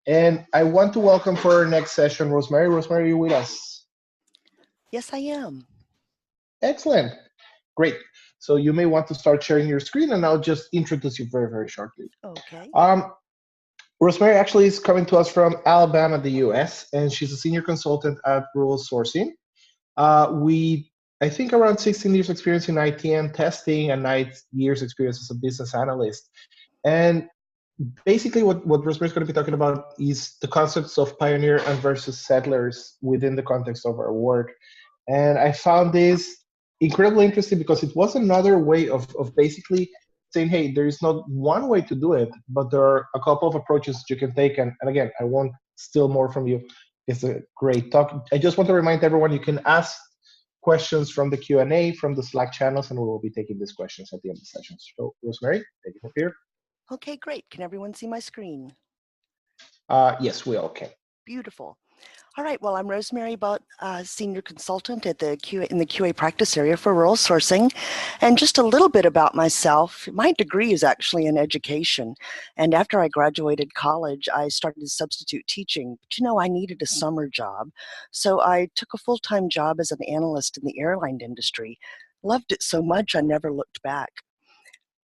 And I want to welcome for our next session, Rosemary. Rosemary, are you with us? Yes, I am. Excellent. Great. So you may want to start sharing your screen, and I'll just introduce you very, very shortly. Okay. Rosemary actually is coming to us from Alabama, the US, and she's a senior consultant at Rural Sourcing. I think around 16 years experience in ITM testing and 9 years experience as a business analyst. And basically what Rosemary is going to be talking about is the concepts of pioneer and versus settlers within the context of our work. And I found this incredibly interesting because it was another way of basically saying, hey, there is not one way to do it, but there are a couple of approaches you can take. And again, I won't steal more from you. It's a great talk. I just want to remind everyone you can ask questions from the Q&A from the Slack channels, and we will be taking these questions at the end of the session. So Rosemary, take it from here. Okay, great. Can everyone see my screen? Yes, we all can. Beautiful. All right, well, I'm Rosemary Butt, Senior Consultant at in the QA practice area for Rural Sourcing. And just a little bit about myself. My degree is actually in education. And after I graduated college, I started substitute teaching. But I needed a summer job. So I took a full-time job as an analyst in the airline industry. Loved it so much, I never looked back.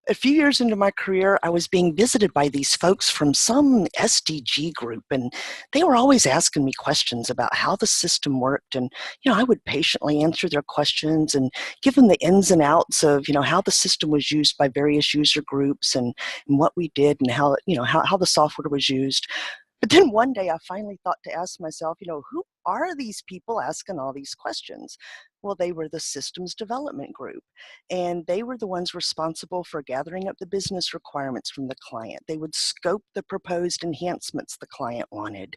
A few years into my career, I was being visited by these folks from some SDG group, and they were always asking me questions about how the system worked. And, I would patiently answer their questions and give them the ins and outs of, how the system was used by various user groups and what we did and how the software was used. But then one day I finally thought to ask myself, who are these people asking all these questions? Well, they were the systems development group, and they were the ones responsible for gathering up the business requirements from the client. They would scope the proposed enhancements the client wanted.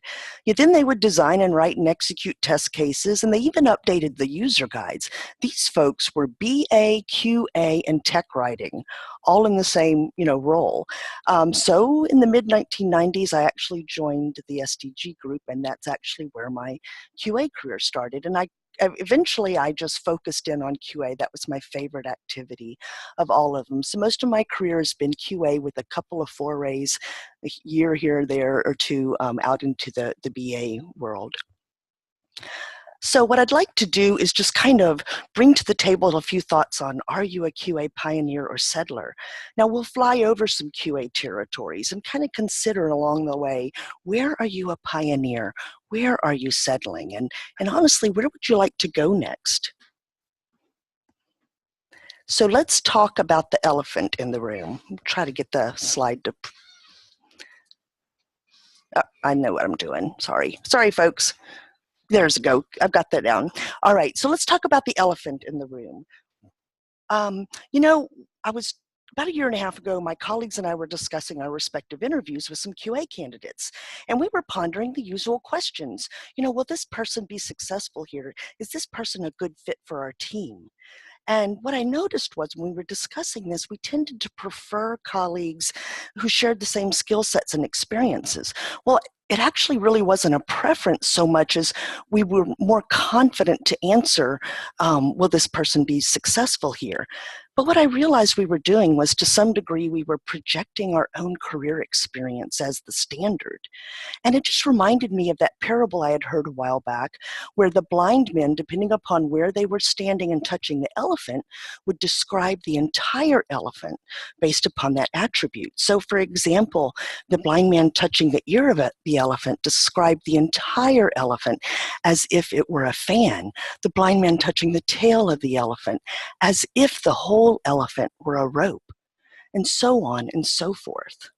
Then they would design and write and execute test cases, and they even updated the user guides. These folks were BA, QA, and tech writing, all in the same, role. So in the mid-1990s, I actually joined the SDG group, and that's actually where my QA career started. And eventually I just focused in on QA. That was my favorite activity of all of them. So most of my career has been QA with a couple of forays, a year here, there, or two out into the BA world. So what I'd like to do is just kind of bring to the table a few thoughts on, are you a QA pioneer or settler? Now we'll fly over some QA territories and kind of consider along the way, where are you a pioneer? Where are you settling? And honestly, where would you like to go next? So let's talk about the elephant in the room. I'll try to get the slide to... Oh, I know what I'm doing. Sorry, folks. There's a go. I've got that down. All right, so let's talk about the elephant in the room. I was about a year and a half ago, my colleagues and I were discussing our respective interviews with some QA candidates, and we were pondering the usual questions. Will this person be successful here? Is this person a good fit for our team? And what I noticed was when we were discussing this, we tended to prefer colleagues who shared the same skill sets and experiences. Well, it actually really wasn't a preference so much as we were more confident to answer, will this person be successful here? But what I realized we were doing was, to some degree, we were projecting our own career experience as the standard. And it just reminded me of that parable I had heard a while back, where the blind men, depending upon where they were standing and touching the elephant, would describe the entire elephant based upon that attribute. So for example, the blind man touching the ear of the elephant described the entire elephant as if it were a fan. The blind man touching the tail of the elephant as if the whole elephant were a rope, and so on and so forth.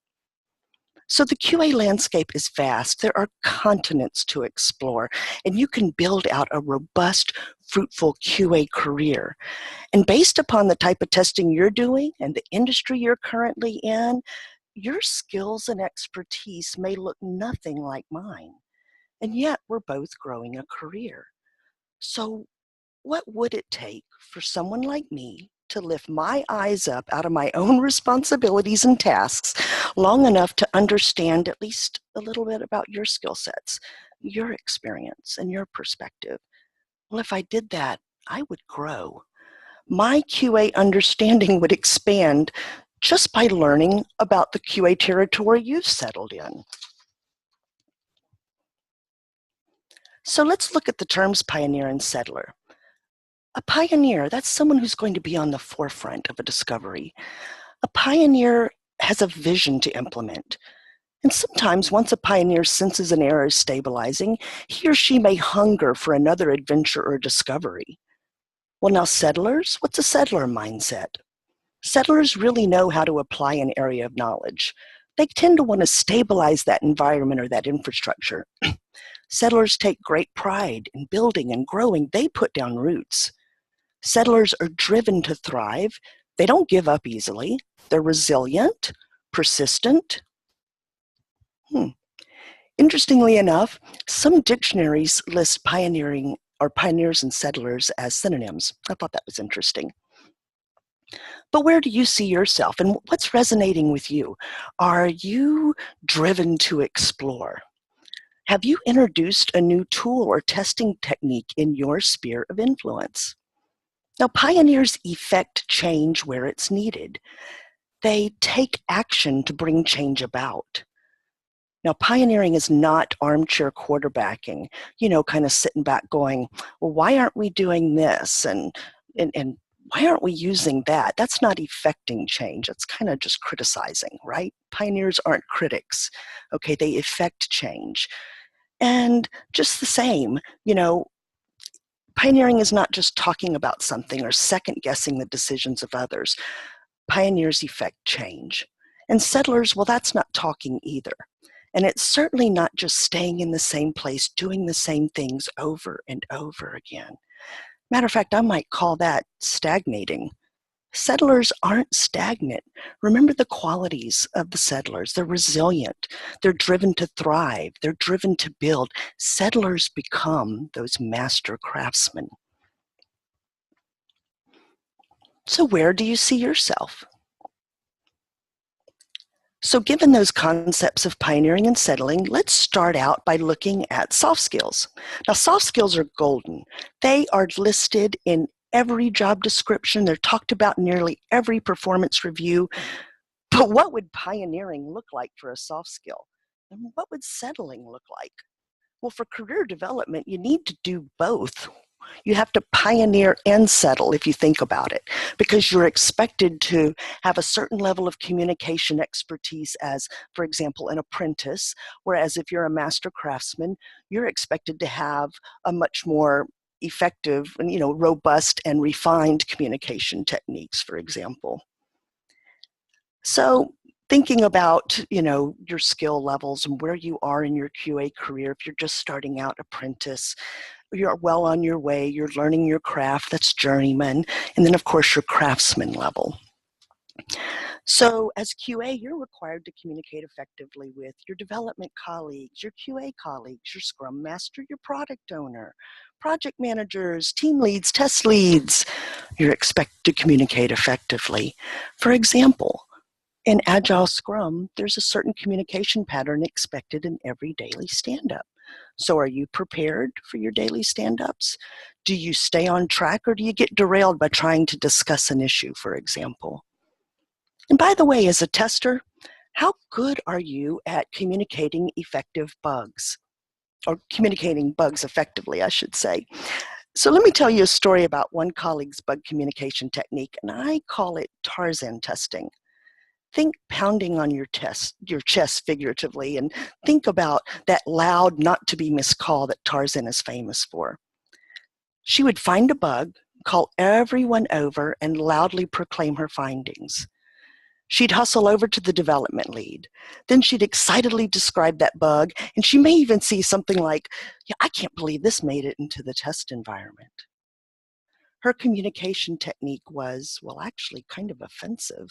So the QA landscape is vast. There are continents to explore, and you can build out a robust, fruitful QA career. And based upon the type of testing you're doing and the industry you're currently in, your skills and expertise may look nothing like mine. And yet we're both growing a career. So what would it take for someone like me to lift my eyes up out of my own responsibilities and tasks long enough to understand at least a little bit about your skill sets, your experience, and your perspective? Well, if I did that, I would grow. My QA understanding would expand just by learning about the QA territory you've settled in. So let's look at the terms pioneer and settler. A pioneer, that's someone who's going to be on the forefront of a discovery. A pioneer has a vision to implement. And sometimes once a pioneer senses an error is stabilizing, he or she may hunger for another adventure or discovery. Well, now settlers, what's a settler mindset? Settlers really know how to apply an area of knowledge. They tend to want to stabilize that environment or that infrastructure. Settlers take great pride in building and growing. They put down roots. Settlers are driven to thrive. They don't give up easily. They're resilient, persistent. Interestingly enough, some dictionaries list pioneering or pioneers and settlers as synonyms. I thought that was interesting. But where do you see yourself and what's resonating with you? Are you driven to explore? Have you introduced a new tool or testing technique in your sphere of influence? Now, pioneers effect change where it's needed. They take action to bring change about. Now, pioneering is not armchair quarterbacking, kind of sitting back going, well, why aren't we doing this? And why aren't we using that? That's not effecting change. That's kind of just criticizing, right? Pioneers aren't critics. Okay, they effect change. And just the same, pioneering is not just talking about something or second guessing the decisions of others. Pioneers effect change. And settlers, well, that's not talking either. And it's certainly not just staying in the same place, doing the same things over and over again. Matter of fact, I might call that stagnating. Settlers aren't stagnant. Remember the qualities of the settlers. They're resilient. They're driven to thrive. They're driven to build. Settlers become those master craftsmen. So where do you see yourself? So given those concepts of pioneering and settling, let's start out by looking at soft skills. Now, soft skills are golden. They are listed in every job description. They're talked about in nearly every performance review. But what would pioneering look like for a soft skill? And what would settling look like? Well, for career development, you need to do both. You have to pioneer and settle if you think about it, because you're expected to have a certain level of communication expertise as, for example, an apprentice, whereas if you're a master craftsman, you're expected to have a much more effective and robust and refined communication techniques, for example. So thinking about your skill levels and where you are in your QA career, if you're just starting out apprentice, you're well on your way, you're learning your craft, that's journeyman, and then of course your craftsman level. So as QA, you're required to communicate effectively with your development colleagues, your QA colleagues, your scrum master, your product owner, project managers, team leads, test leads. You're expected to communicate effectively. For example, in Agile Scrum, there's a certain communication pattern expected in every daily stand-up. So are you prepared for your daily stand-ups? Do you stay on track or do you get derailed by trying to discuss an issue, for example? And by the way, as a tester, how good are you at communicating effective bugs? Or communicating bugs effectively, I should say. So let me tell you a story about one colleague's bug communication technique, and I call it Tarzan testing. Think pounding on your chest figuratively, and think about that loud, not to be missed call that Tarzan is famous for. She would find a bug, call everyone over, and loudly proclaim her findings. She'd hustle over to the development lead. Then she'd excitedly describe that bug, and she may even see something like, yeah, I can't believe this made it into the test environment. Her communication technique was, well, actually kind of offensive.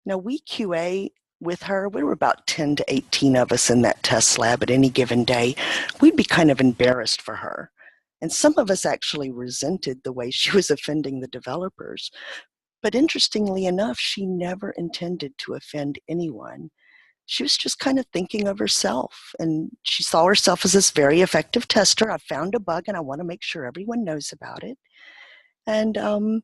Now, we QA with her, we were about 10 to 18 of us in that test lab at any given day. We'd be kind of embarrassed for her. And some of us actually resented the way she was offending the developers. But interestingly enough, she never intended to offend anyone. She was just kind of thinking of herself. And she saw herself as this very effective tester. I found a bug and I want to make sure everyone knows about it. And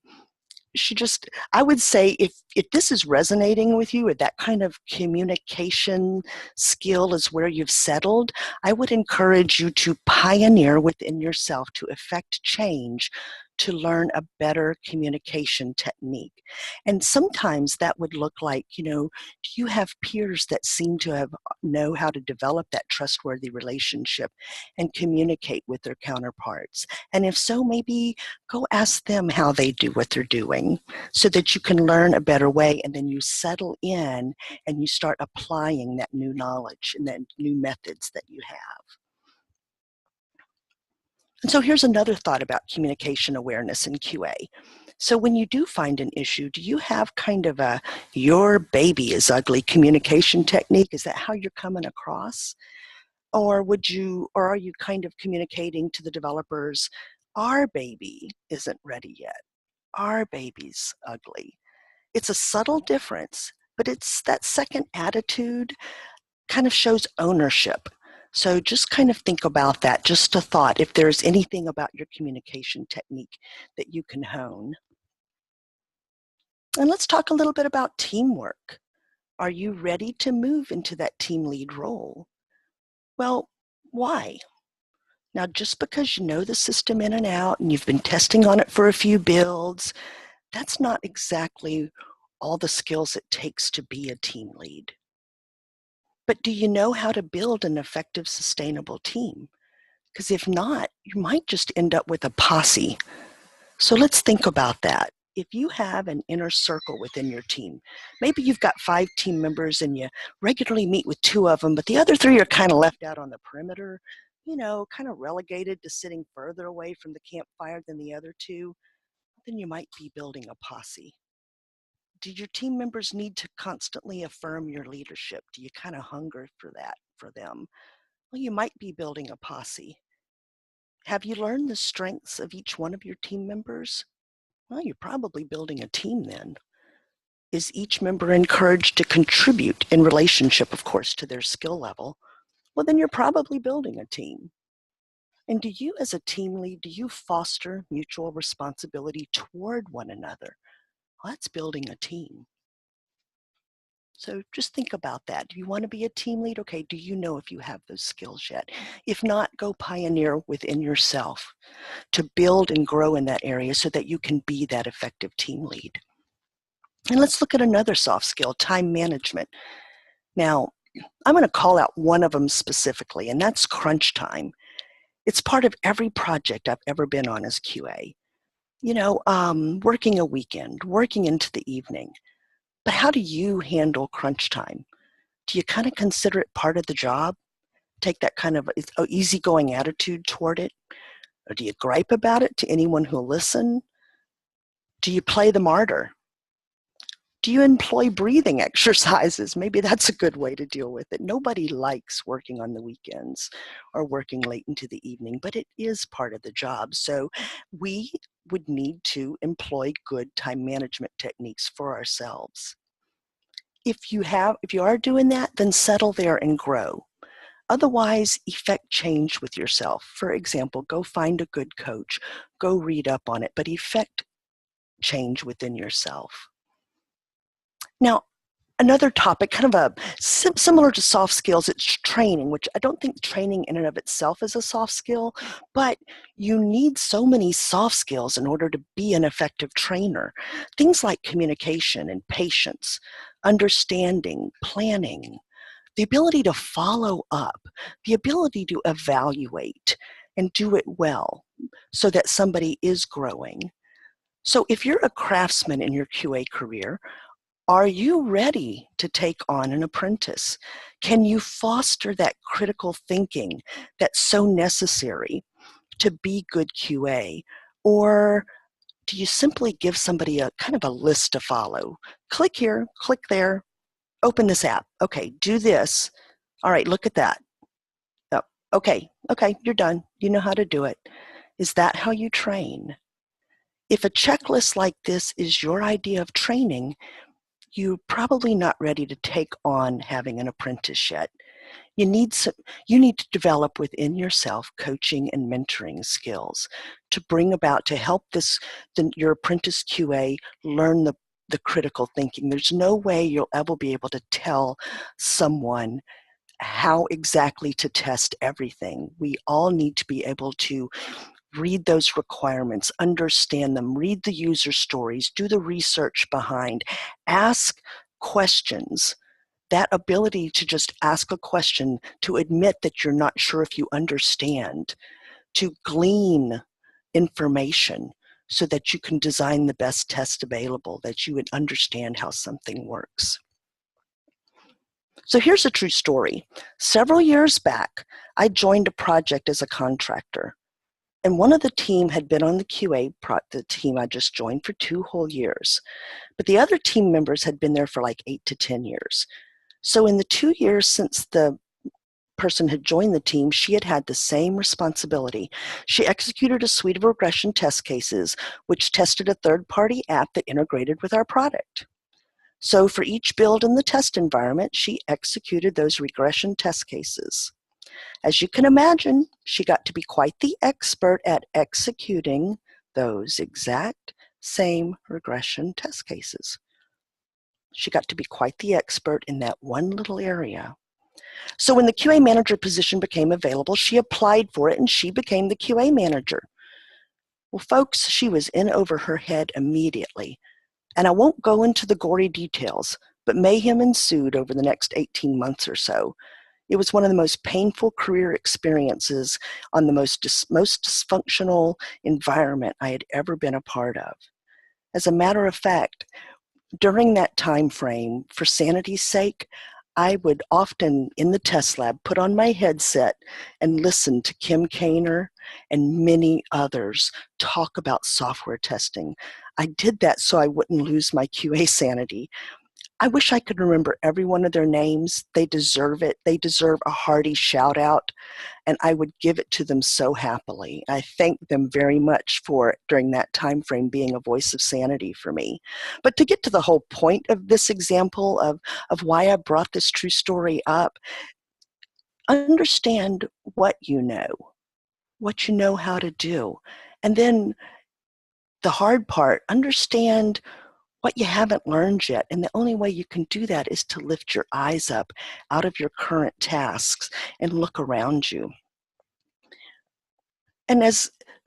I would say if this is resonating with you, or that kind of communication skill is where you've settled, I would encourage you to pioneer within yourself to effect change, to learn a better communication technique. And sometimes that would look like, do you have peers that seem to know how to develop that trustworthy relationship and communicate with their counterparts? And if so, maybe go ask them how they do what they're doing so that you can learn a better way, and then you settle in and you start applying that new knowledge and then new methods that you have. And so here's another thought about communication awareness in QA. So when you do find an issue, do you have kind of a "your baby is ugly" communication technique? Is that how you're coming across? Or are you kind of communicating to the developers, "our baby isn't ready yet. Our baby's ugly"? It's a subtle difference, but it's that second attitude kind of shows ownership. So just kind of think about that, just a thought, if there's anything about your communication technique that you can hone. And let's talk a little bit about teamwork. Are you ready to move into that team lead role? Well, why? Now, just because you know the system in and out and you've been testing on it for a few builds, that's not exactly all the skills it takes to be a team lead. But do you know how to build an effective, sustainable team? Because if not, you might just end up with a posse. So let's think about that. If you have an inner circle within your team, maybe you've got 5 team members and you regularly meet with 2 of them, but the other 3 are kind of left out on the perimeter, kind of relegated to sitting further away from the campfire than the other 2, then you might be building a posse. Do your team members need to constantly affirm your leadership? Do you kind of hunger for that for them? Well, you might be building a posse. Have you learned the strengths of each one of your team members? Well, you're probably building a team then. Is each member encouraged to contribute in relationship, of course, to their skill level? Well, then you're probably building a team. And do you, as a team lead, do you foster mutual responsibility toward one another? Well, that's building a team. So just think about that. Do you want to be a team lead? Okay, do you know if you have those skills yet? If not, go pioneer within yourself to build and grow in that area so that you can be that effective team lead. And let's look at another soft skill, time management. Now, I'm going to call out one of them specifically, and that's crunch time. It's part of every project I've ever been on as QA. Working a weekend, working into the evening. But how do you handle crunch time? Do you kind of consider it part of the job? Take that kind of easygoing attitude toward it? Or do you gripe about it to anyone who'll listen? Do you play the martyr? Do you employ breathing exercises? Maybe that's a good way to deal with it. Nobody likes working on the weekends or working late into the evening, but it is part of the job. So we would need to employ good time management techniques for ourselves. If you are doing that, then settle there and grow. Otherwise, effect change with yourself. For example, go find a good coach, go read up on it, but effect change within yourself. Now, another topic, kind of similar to soft skills, it's training, which I don't think training in and of itself is a soft skill, but you need so many soft skills in order to be an effective trainer. Things like communication and patience, understanding, planning, the ability to follow up, the ability to evaluate and do it well so that somebody is growing. So if you're a craftsman in your QA career, are you ready to take on an apprentice? Can you foster that critical thinking that's so necessary to be good QA? Or do you simply give somebody a kind of a list to follow? Click here, click there, open this app. Okay, do this. All right, look at that. Oh, okay, you're done. You know how to do it. Is that how you train? If a checklist like this is your idea of training, you're probably not ready to take on having an apprentice yet. You need to develop within yourself coaching and mentoring skills to bring about, to help your apprentice QA learn the critical thinking. There's no way you'll ever be able to tell someone how exactly to test everything. We all need to be able to read those requirements, understand them, read the user stories, do the research behind, ask questions. That ability to just ask a question, to admit that you're not sure if you understand, to glean information so that you can design the best test available, that you would understand how something works. So here's a true story. Several years back, I joined a project as a contractor. And one of the team had been on the QA, the team I just joined, for 2 whole years. But the other team members had been there for like 8 to 10 years. So in the 2 years since the person had joined the team, she had had the same responsibility. She executed a suite of regression test cases, which tested a third-party app that integrated with our product. So for each build in the test environment, she executed those regression test cases. As you can imagine, she got to be quite the expert at executing those exact same regression test cases. She got to be quite the expert in that one little area. So when the QA manager position became available, she applied for it and she became the QA manager. Well, folks, she was in over her head immediately. And I won't go into the gory details, but mayhem ensued over the next 18 months or so. It was one of the most painful career experiences on the most dysfunctional environment I had ever been a part of. As a matter of fact, during that time frame, for sanity's sake, I would often, in the test lab, put on my headset and listen to Kim Kainer and many others talk about software testing. I did that so I wouldn't lose my QA sanity. I wish I could remember every one of their names. They deserve it. They deserve a hearty shout out, and I would give it to them so happily. I thank them very much for, during that time frame, being a voice of sanity for me. But to get to the whole point of this example of why I brought this true story up, understand what you know how to do. And then the hard part, understand what you haven't learned yet. And the only way you can do that is to lift your eyes up out of your current tasks and look around you. And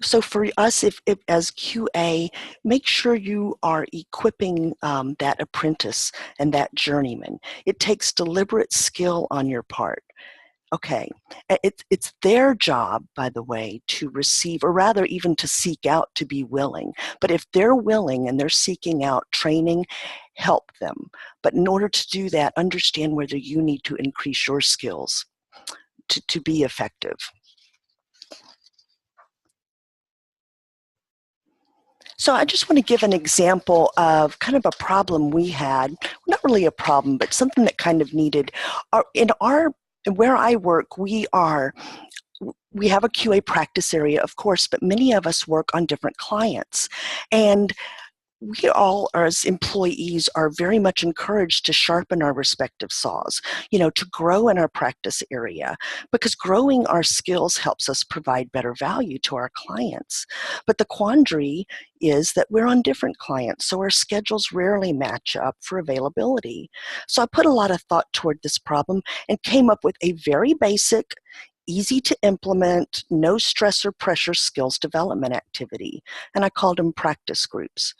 so for us, if as QA, make sure you are equipping that apprentice and that journeyman. It takes deliberate skill on your part. Okay, it's their job, by the way, to receive, or rather even to seek out, to be willing. But if they're willing and they're seeking out training, help them. But in order to do that, understand whether you need to increase your skills to be effective. So I just want to give an example of kind of a problem we had. Not really a problem, but something that kind of needed. Where I work, we have a QA practice area, of course, but many of us work on different clients. And we all, as employees, are very much encouraged to sharpen our respective saws, to grow in our practice area, because growing our skills helps us provide better value to our clients. But the quandary is that we're on different clients, so our schedules rarely match up for availability. So I put a lot of thought toward this problem and came up with a very basic, easy to implement, no stress or pressure skills development activity, and I called them practice groups.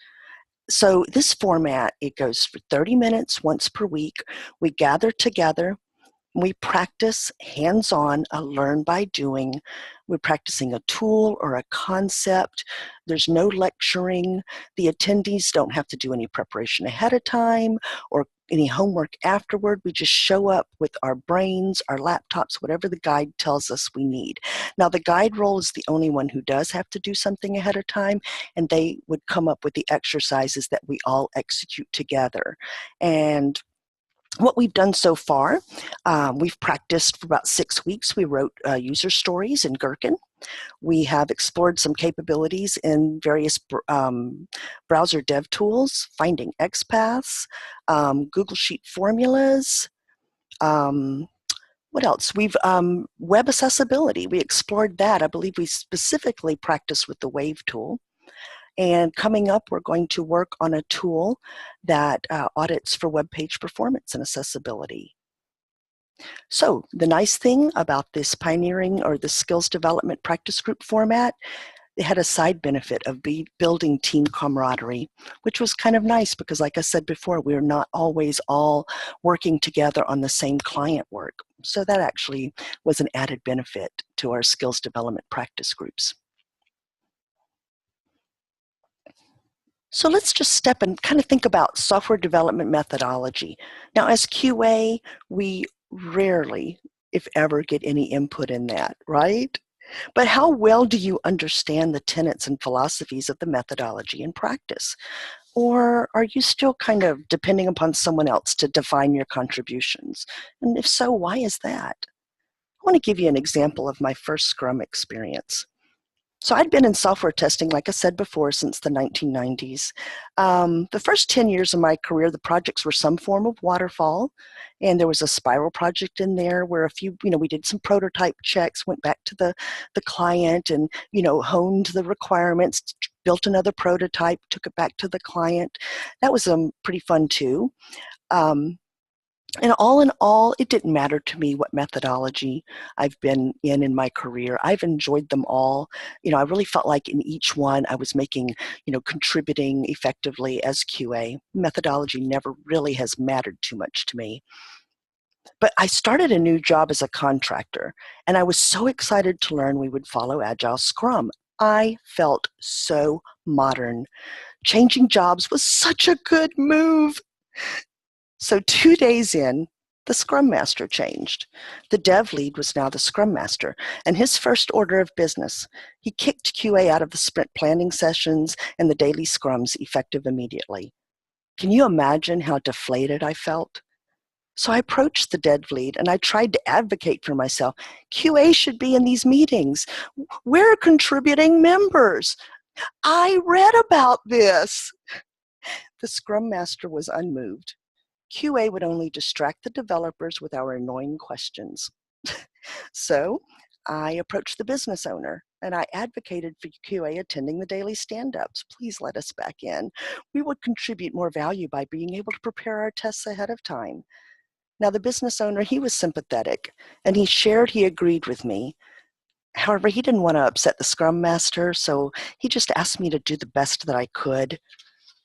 So this format, it goes for 30 minutes once per week. We gather together. We practice hands-on, a learn by doing. We're practicing a tool or a concept. There's no lecturing. The attendees don't have to do any preparation ahead of time or any homework afterward. We just show up with our brains, our laptops, whatever the guide tells us we need. Now, the guide role is the only one who does have to do something ahead of time, and they would come up with the exercises that we all execute together. And what we've done so far, we've practiced for about 6 weeks. We wrote user stories in Gherkin. We have explored some capabilities in various browser dev tools, finding XPaths, Google Sheet formulas, What else? We've web accessibility. We explored that. I believe we specifically practiced with the Wave tool. And coming up, we're going to work on a tool that audits for web page performance and accessibility. So the nice thing about this pioneering or the skills development practice group format, it had a side benefit of building team camaraderie, which was kind of nice because, like I said before, we're not always all working together on the same client work. So that actually was an added benefit to our skills development practice groups. So let's just step and kind of think about software development methodology. Now, as QA, we rarely, if ever, get any input in that, right? But how well do you understand the tenets and philosophies of the methodology in practice? Or are you still kind of depending upon someone else to define your contributions? And if so, why is that? I want to give you an example of my first Scrum experience. So I'd been in software testing, like I said before, since the 1990s. The first 10 years of my career, the projects were some form of waterfall, and there was a spiral project in there where we did some prototype checks, went back to the client and, honed the requirements, built another prototype, took it back to the client. That was pretty fun too. And all in all, it didn't matter to me what methodology I've been in my career. I've enjoyed them all. I really felt like in each one I was making, contributing effectively as QA. Methodology never really has mattered too much to me. But I started a new job as a contractor, and I was so excited to learn we would follow Agile Scrum. I felt so modern. Changing jobs was such a good move. So 2 days in, the Scrum Master changed. The dev lead was now the Scrum Master, and his first order of business, he kicked QA out of the sprint planning sessions and the daily Scrums effective immediately. Can you imagine how deflated I felt? So I approached the dev lead and I tried to advocate for myself. QA should be in these meetings. We're contributing members. I read about this. The Scrum Master was unmoved. QA would only distract the developers with our annoying questions. So I approached the business owner and I advocated for QA attending the daily stand-ups. Please let us back in. We would contribute more value by being able to prepare our tests ahead of time. Now the business owner, he was sympathetic and he agreed with me. However, he didn't want to upset the Scrum Master, so he just asked me to do the best that I could.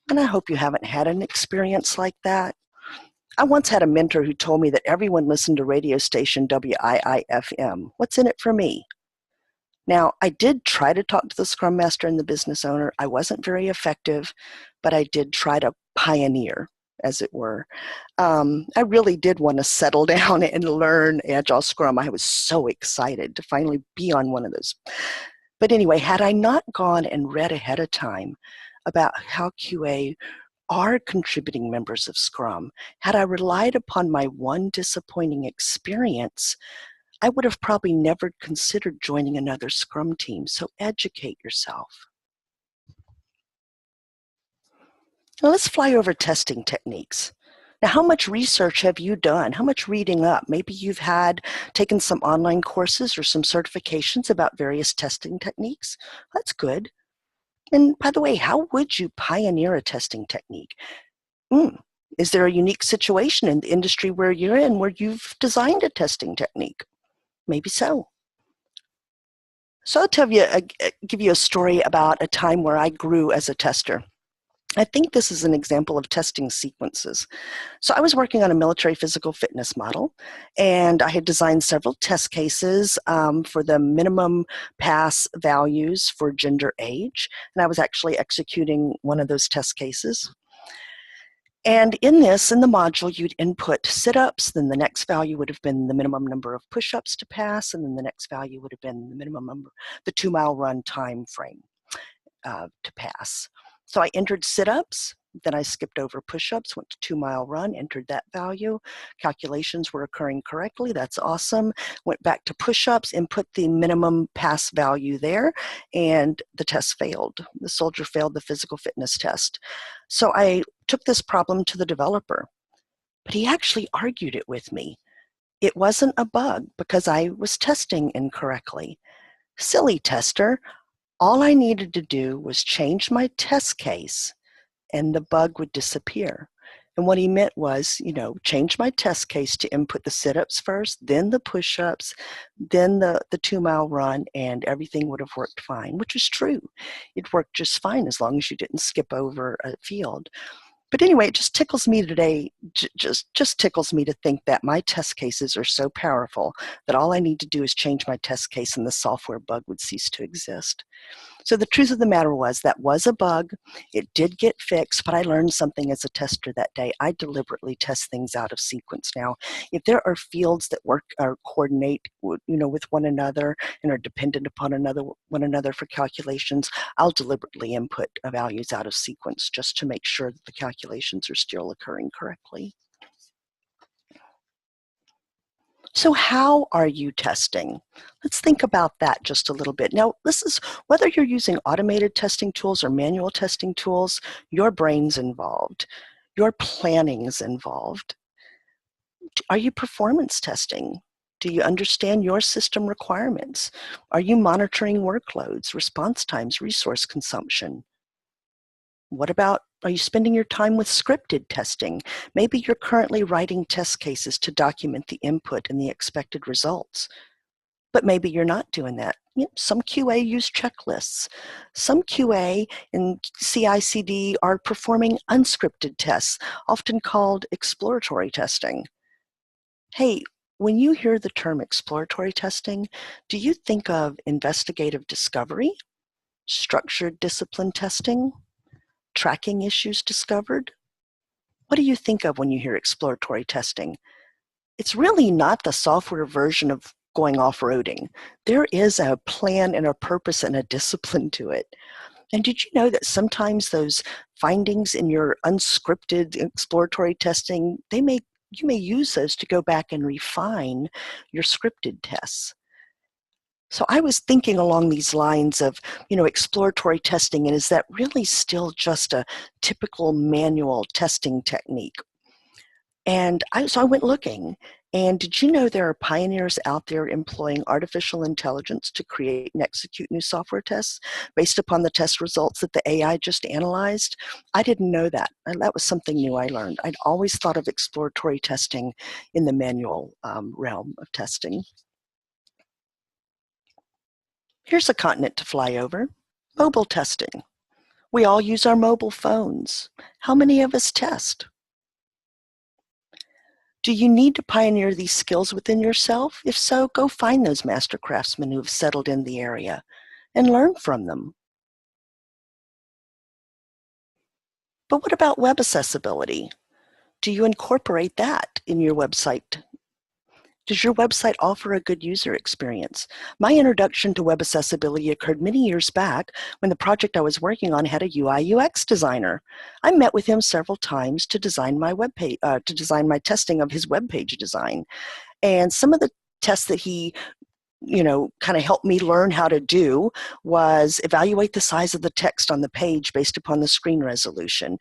And I hope you haven't had an experience like that. I once had a mentor who told me that everyone listened to radio station WIIFM. What's in it for me? Now, I did try to talk to the Scrum Master and the business owner. I wasn't very effective, but I did try to pioneer, as it were. I really did want to settle down and learn Agile Scrum. I was so excited to finally be on one of those. But anyway, had I not gone and read ahead of time about how QA are contributing members of Scrum, had I relied upon my one disappointing experience, I would have probably never considered joining another Scrum team. So educate yourself. Now let's fly over testing techniques. Now, how much research have you done? How much reading up? Maybe you've taken some online courses or some certifications about various testing techniques. That's good. And by the way, how would you pioneer a testing technique? Is there a unique situation in the industry where you're in where you've designed a testing technique? Maybe so. So I'll give you a story about a time where I grew as a tester. I think this is an example of testing sequences. So I was working on a military physical fitness model, and I had designed several test cases for the minimum pass values for gender age, and I was actually executing one of those test cases. And in the module, you'd input sit-ups, then the next value would have been the minimum number of push-ups to pass, and then the next value would have been the minimum number, the 2-mile run time frame to pass. So I entered sit-ups, then I skipped over push-ups, went to 2-mile run, entered that value. Calculations were occurring correctly, that's awesome. Went back to push-ups, input the minimum pass value there, and the test failed. The soldier failed the physical fitness test. So I took this problem to the developer, but he actually argued it with me. It wasn't a bug because I was testing incorrectly. Silly tester, all I needed to do was change my test case and the bug would disappear. And what he meant was, change my test case to input the sit-ups first, then the push-ups, then the 2-mile run, and everything would have worked fine, which is true. It worked just fine as long as you didn't skip over a field. But anyway, it just tickles me today, just tickles me to think that my test cases are so powerful that all I need to do is change my test case and the software bug would cease to exist. So the truth of the matter was that was a bug. It did get fixed, but I learned something as a tester that day. I deliberately test things out of sequence now. If there are fields that work or coordinate, with one another and are dependent upon one another for calculations, I'll deliberately input values out of sequence just to make sure that the calculations are still occurring correctly. So how are you testing? Let's think about that just a little bit. Now, this is whether you're using automated testing tools or manual testing tools, your brain's involved, your planning's involved. Are you performance testing? Do you understand your system requirements? Are you monitoring workloads, response times, resource consumption? What about, are you spending your time with scripted testing? Maybe you're currently writing test cases to document the input and the expected results. But maybe you're not doing that. Some QA use checklists. Some QA and CI/CD are performing unscripted tests, often called exploratory testing. Hey, when you hear the term exploratory testing, do you think of investigative discovery, structured discipline testing, tracking issues discovered? What do you think of when you hear exploratory testing? It's really not the software version of going off-roading. There is a plan and a purpose and a discipline to it. And did you know that sometimes those findings in your unscripted exploratory testing, you may use those to go back and refine your scripted tests. So I was thinking along these lines of, exploratory testing, and is that really still just a typical manual testing technique? And so I went looking, and did you know there are pioneers out there employing artificial intelligence to create and execute new software tests based upon the test results that the AI just analyzed? I didn't know that. And that was something new I learned. I'd always thought of exploratory testing in the manual realm of testing. Here's a continent to fly over: mobile testing. We all use our mobile phones. How many of us test? Do you need to pioneer these skills within yourself? If so, go find those master craftsmen who have settled in the area and learn from them. But what about web accessibility? Do you incorporate that in your website? Does your website offer a good user experience? My introduction to web accessibility occurred many years back when the project I was working on had a UI/UX designer. I met with him several times to design my design my testing of his web page design. And some of the tests that he kind of helped me learn how to do was evaluate the size of the text on the page based upon the screen resolution,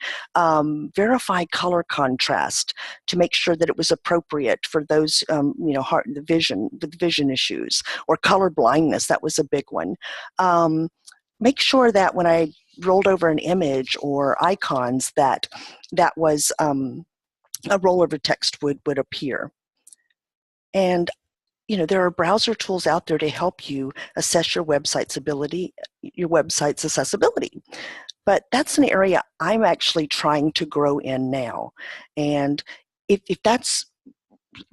verify color contrast to make sure that it was appropriate for those, with vision issues, or color blindness. That was a big one. Make sure that when I rolled over an image or icons that was a rollover text would appear. And there are browser tools out there to help you assess your website's accessibility. But that's an area I'm actually trying to grow in now. And if that's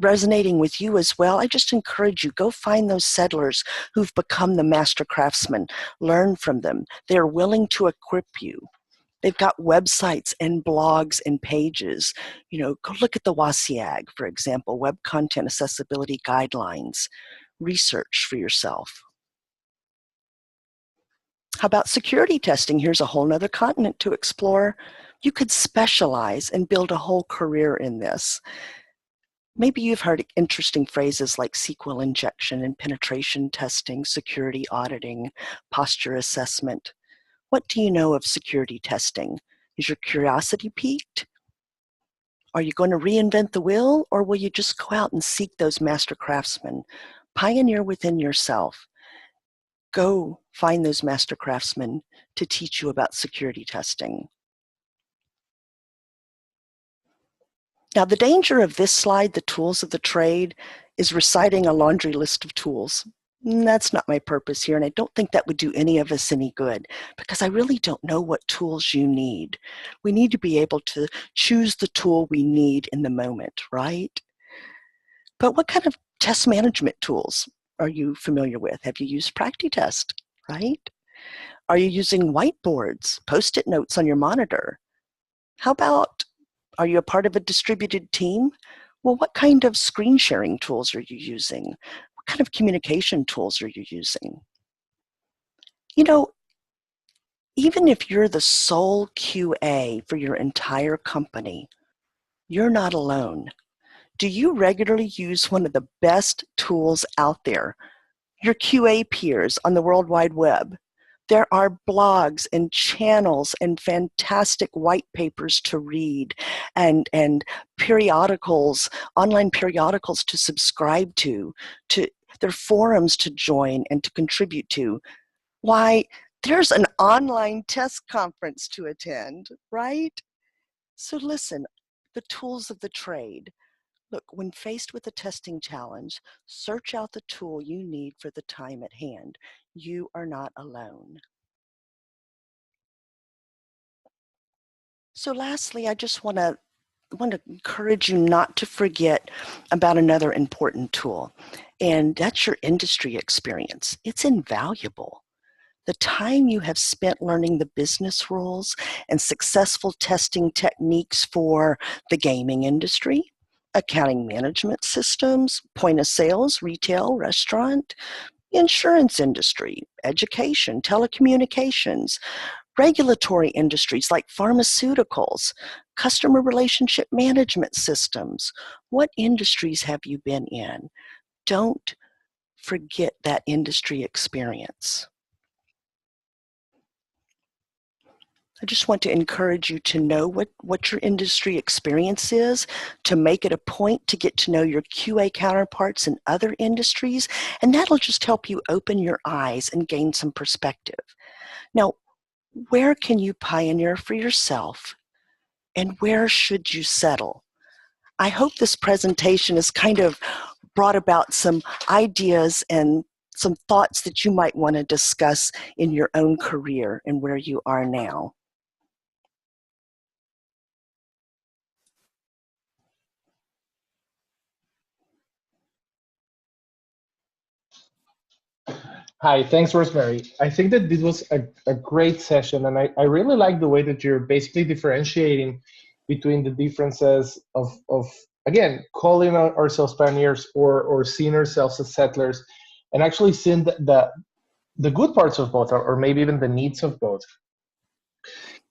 resonating with you as well, I just encourage you, go find those settlers who've become the master craftsmen. Learn from them. They're willing to equip you. They've got websites and blogs and pages. Go look at the WCAG, for example, Web Content Accessibility Guidelines. Research for yourself. How about security testing? Here's a whole nother continent to explore. You could specialize and build a whole career in this. Maybe you've heard interesting phrases like SQL injection and penetration testing, security auditing, posture assessment. What do you know of security testing? Is your curiosity piqued? Are you going to reinvent the wheel, or will you just go out and seek those master craftsmen? Pioneer within yourself. Go find those master craftsmen to teach you about security testing. Now, the danger of this slide, the tools of the trade, is reciting a laundry list of tools. That's not my purpose here, and I don't think that would do any of us any good, because I really don't know what tools you need. We need to be able to choose the tool we need in the moment, right? But what kind of test management tools are you familiar with? Have you used PractiTest, right? Are you using whiteboards, Post-it notes on your monitor? How about, are you a part of a distributed team? Well, what kind of screen sharing tools are you using? What kind of communication tools are you using? You know, even if you're the sole QA for your entire company, you're not alone. Do you regularly use one of the best tools out there? Your QA peers on the World Wide Web. There are blogs and channels and fantastic white papers to read and periodicals, online periodicals to subscribe to there are forums to join and to contribute to. Why, there's an online test conference to attend, right? So listen, the tools of the trade. Look, when faced with a testing challenge, search out the tool you need for the time at hand. You are not alone. So lastly, I just want to encourage you not to forget about another important tool, and that's your industry experience. It's invaluable. The time you have spent learning the business rules and successful testing techniques for the gaming industry, accounting management systems, point of sales, retail, restaurant, insurance industry, education, telecommunications, regulatory industries like pharmaceuticals, customer relationship management systems. What industries have you been in? Don't forget that industry experience. I just want to encourage you to know what your industry experience is, to make it a point to get to know your QA counterparts in other industries, and that'll just help you open your eyes and gain some perspective. Now, where can you pioneer for yourself, and where should you settle? I hope this presentation has kind of brought about some ideas and some thoughts that you might want to discuss in your own career and where you are now. Hi, thanks, Rosemary. I think that this was a great session, and I really like the way that you're basically differentiating between the differences of again, calling ourselves pioneers or seeing ourselves as settlers, and actually seeing the good parts of both, or maybe even the needs of both.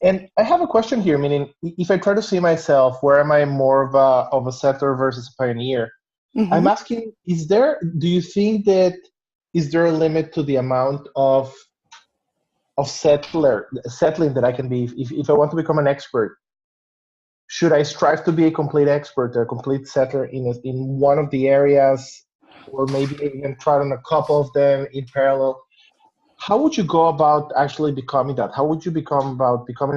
And I have a question here, meaning if I try to see myself, where am I more of a settler versus a pioneer? I'm asking, do you think that, is there a limit to the amount of settling that I can be? If I want to become an expert, should I strive to be a complete expert or a complete settler in one of the areas, or maybe even try on a couple of them in parallel? How would you go about actually becoming that? How would you becoming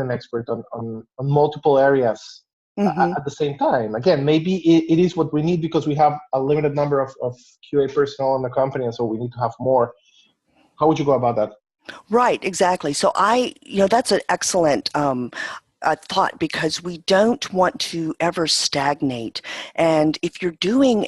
an expert on multiple areas at the same time? Again, maybe it is what we need because we have a limited number of QA personnel in the company, and so we need to have more. How would you go about that? Right, exactly. So that's an excellent thought, because we don't want to ever stagnate. And if you're doing,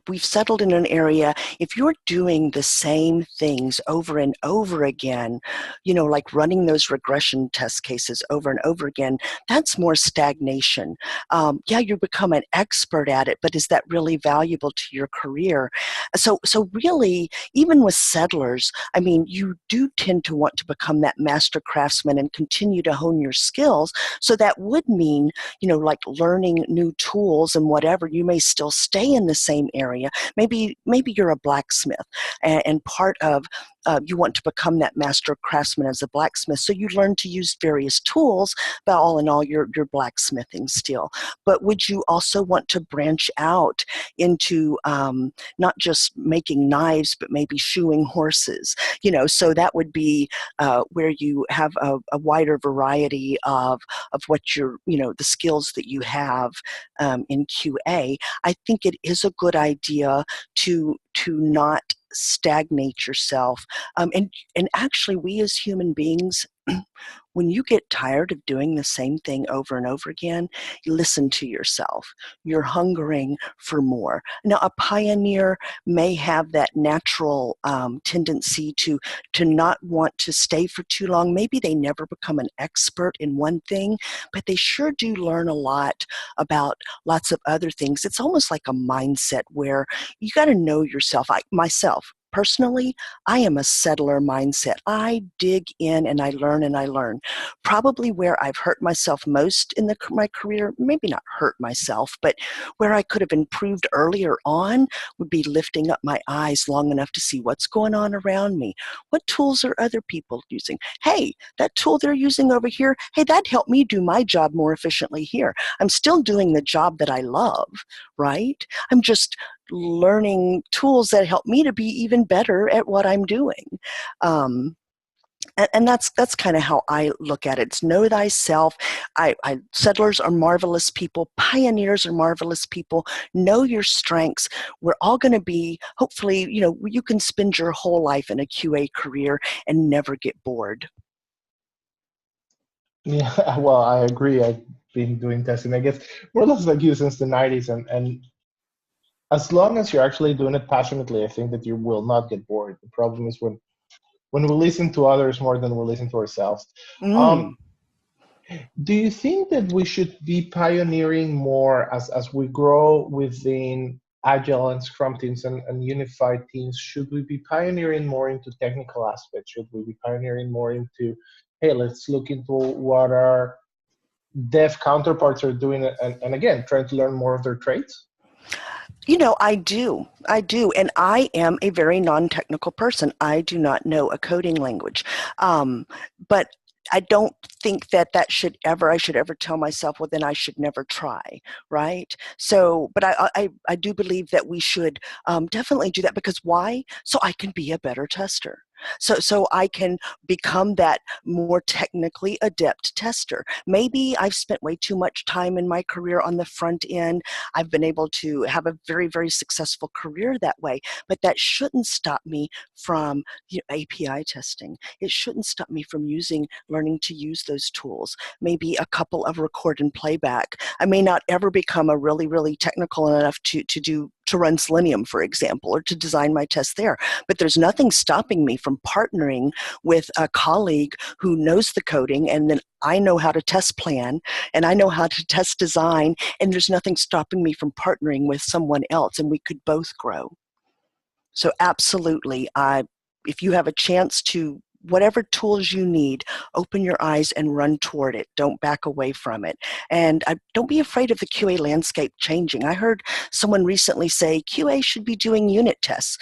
we've settled in an area, if you're doing the same things over and over again, like running those regression test cases over and over again, that's more stagnation. Yeah, you become an expert at it, but is that really valuable to your career? So really, even with settlers, I mean, you do tend to want to become that master craftsman and continue to hone your skills, So that would mean, like learning new tools and whatever. You may still stay in the same area. Maybe you're a blacksmith, and part of you want to become that master craftsman as a blacksmith. So you learn to use various tools, but all in all, you're blacksmithing still. But would you also want to branch out into not just making knives, but maybe shoeing horses? So that would be where you have a wider variety of what the skills that you have in QA. I think it is a good idea to not stagnate yourself. And actually, we as human beings, when you get tired of doing the same thing over and over again, you listen to yourself. You're hungering for more. Now, a pioneer may have that natural tendency to not want to stay for too long. Maybe they never become an expert in one thing, but they sure do learn a lot about lots of other things. It's almost like a mindset where you got to know yourself. Myself, personally, I am a settler mindset. I dig in and I learn and I learn. Probably where I've hurt myself most in my career, maybe not hurt myself, but where I could have improved earlier on would be lifting up my eyes long enough to see what's going on around me. What tools are other people using? Hey, that tool they're using over here, hey, that helped me do my job more efficiently here. I'm still doing the job that I love, right? I'm just learning tools that help me to be even better at what I'm doing. And that's kind of how I look at it. It's know thyself. Settlers are marvelous people. Pioneers are marvelous people. Know your strengths. We're all going to be, hopefully, you can spend your whole life in a QA career and never get bored. Yeah, well, I agree. I've been doing testing, I guess, more or less like you since the 90s. And as long as you're actually doing it passionately, I think that you will not get bored. The problem is when we listen to others more than we listen to ourselves. Mm. Do you think that we should be pioneering more as we grow within Agile and Scrum teams and unified teams? Should we be pioneering more into technical aspects? Should we be pioneering more into, hey, let's look into what our dev counterparts are doing and again, trying to learn more of their traits? I do. And I am a very non-technical person. I do not know a coding language. But I don't think that I should ever tell myself, well, then I should never try, right? So, but I do believe that we should definitely do that, because why? So I can be a better tester. So I can become that more technically adept tester. Maybe I've spent way too much time in my career on the front end. I've been able to have a very, very successful career that way, but that shouldn't stop me from API testing. It shouldn't stop me from learning to use those tools. Maybe a couple of record and playback. I may not ever become a really, really technical enough to run Selenium, for example, or to design my tests there. But there's nothing stopping me from partnering with a colleague who knows the coding, and then I know how to test plan, and I know how to test design, and there's nothing stopping me from partnering with someone else, and we could both grow. So absolutely, if you have a chance to, whatever tools you need, open your eyes and run toward it. Don't back away from it. And don't be afraid of the QA landscape changing. I heard someone recently say QA should be doing unit tests.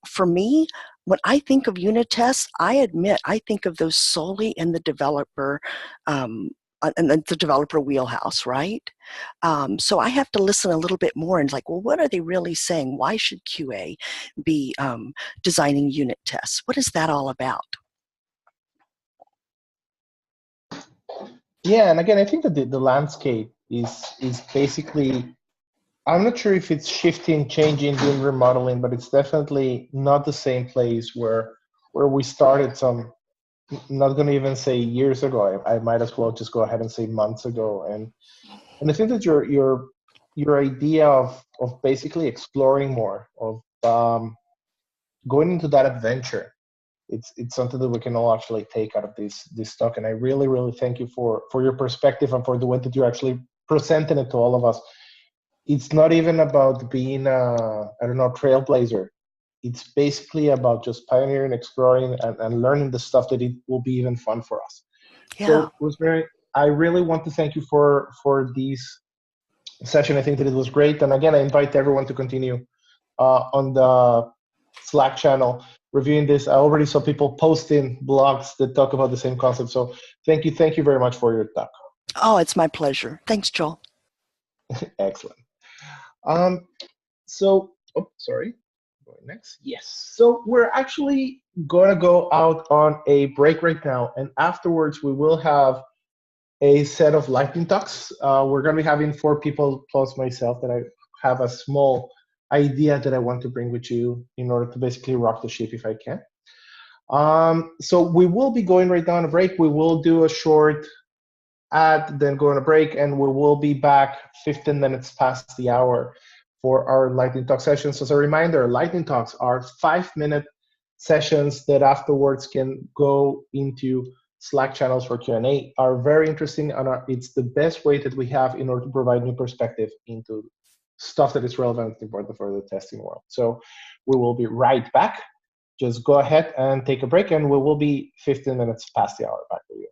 For me, when I think of unit tests, I admit I think of those solely in the developer and the developer wheelhouse, right? So I have to listen a little bit more and like, well, what are they really saying? Why should QA be designing unit tests? What is that all about? Yeah, and again, I think that the landscape is basically, I'm not sure if it's shifting, changing, doing remodeling, but it's definitely not the same place where we started some, not going to even say years ago. I might as well just go ahead and say months ago. And I think that your idea of basically exploring more, of going into that adventure, it's something that we can all actually take out of this talk. And I really, really thank you for your perspective and for the way that you're actually presenting it to all of us. It's not even about being I don't know, trailblazer. It's basically about just pioneering, exploring, and learning the stuff that it will be even fun for us. Yeah. So, Rosemary, I really want to thank you for this session. I think that it was great. And again, I invite everyone to continue on the Slack channel reviewing this. I already saw people posting blogs that talk about the same concept. So thank you very much for your talk. Oh, it's my pleasure. Thanks, Joel. Excellent. So, oh, sorry. Going next. Yes. So we're actually going to go out on a break right now, and afterwards we will have a set of lightning talks. We're going to be having 4 people plus myself that I have a small idea that I want to bring with you in order to basically rock the ship if I can. So we will be going right now on a break. We will do a short ad, then go on a break, and we will be back 15 minutes past the hour for our lightning talk sessions. As a reminder, lightning talks are 5-minute sessions that afterwards can go into Slack channels for Q&A, are very interesting, and it's the best way that we have in order to provide new perspective into stuff that is relevant and important for the testing world. So we will be right back. Just go ahead and take a break, and we will be 15 minutes past the hour back for you.